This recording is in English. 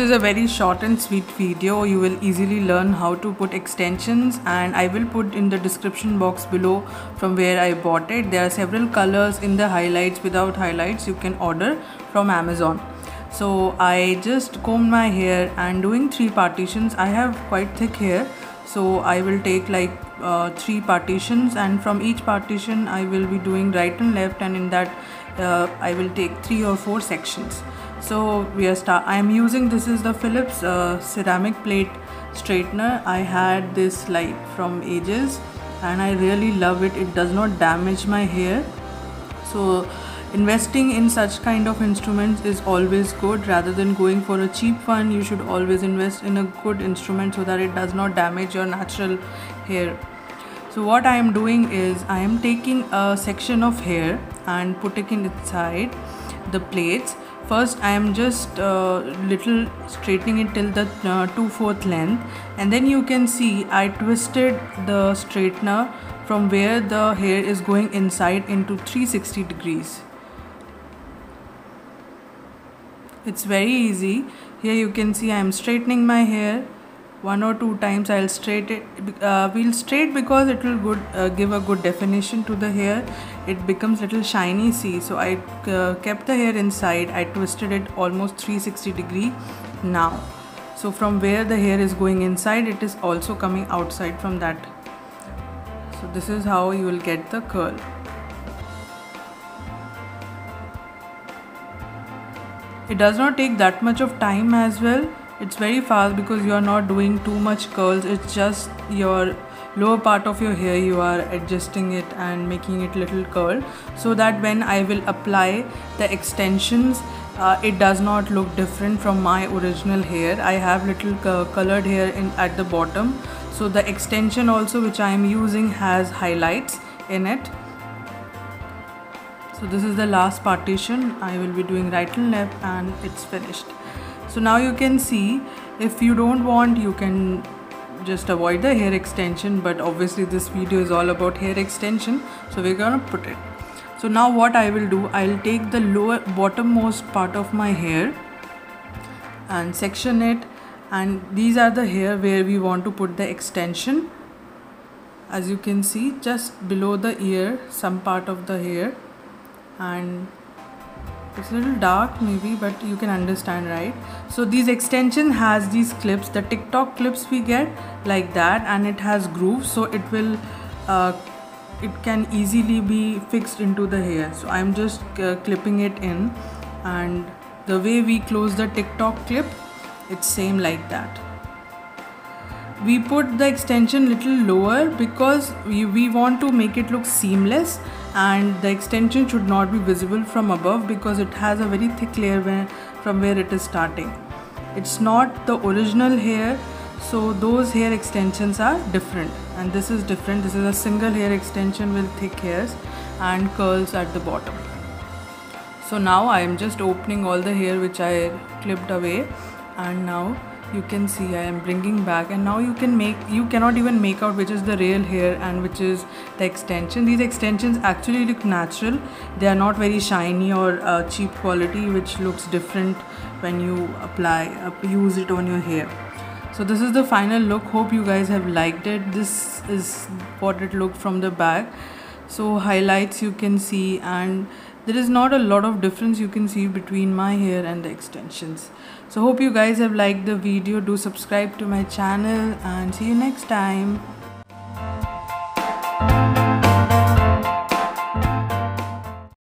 is a very short and sweet video. You will easily learn how to put extensions, and I will put in the description box below from where I bought it. There are several colors in the highlights. Without highlights you can order from Amazon. So I just combed my hair and doing 3 partitions. I have quite thick hair, so I will take like 3 partitions, and from each partition I will be doing right and left, and in that I will take 3 or 4 sections. So I am using, this is the Philips ceramic plate straightener. I had this like from ages and I really love it. It does not damage my hair. So investing in such kind of instruments is always good. Rather than going for a cheap one, you should always invest in a good instrument so that it does not damage your natural hair. So what I am doing is I am taking a section of hair and putting it inside the plates. First I am just little straightening it till the 2/4 length, and then you can see I twisted the straightener from where the hair is going inside into 360 degrees. It's very easy. Here you can see I am straightening my hair 1 or 2 times. I'll straight it. We'll straight because it will give a good definition to the hair. It becomes little shiny. See, so I kept the hair inside. I twisted it almost 360 degree now. So from where the hair is going inside, it is also coming outside from that. So this is how you will get the curl. It does not take that much of time as well. It's very fast because you are not doing too much curls. It's just your lower part of your hair, you are adjusting it and making it little curl, so that when I will apply the extensions, it does not look different from my original hair. I have little colored hair at the bottom, so the extension also which I am using has highlights in it. So this is the last partition. I will be doing right and left, and it's finished. So now you can see, if you don't want, you can just avoid the hair extension, but obviously this video is all about hair extension, so we're gonna put it. So now what I will do, I'll take the bottommost part of my hair and section it, and these are the hair where we want to put the extension. As you can see, just below the ear, some part of the hair, and it's a little dark maybe, but you can understand, right? So these extension has these clips, the TikTok clips we get like that, and it has grooves, so it will it can easily be fixed into the hair. So I'm just clipping it in, and the way we close the TikTok clip, it's same like that. We put the extension little lower because we want to make it look seamless, and the extension should not be visible from above because it has a very thick layer from where it is starting. It's not the original hair, so those hair extensions are different, and this is different. This is a single hair extension with thick hairs and curls at the bottom. So now I am just opening all the hair which I clipped away, and now you can see I am bringing back, and now you cannot even make out which is the real hair and which is the extension. These extensions actually look natural. They are not very shiny or cheap quality, which looks different when you use it on your hair. So this is the final look. Hope you guys have liked it. This is what it looked from the back. So highlights you can see, and there is not a lot of difference you can see between my hair and the extensions. So hope you guys have liked the video. Do subscribe to my channel, and see you next time.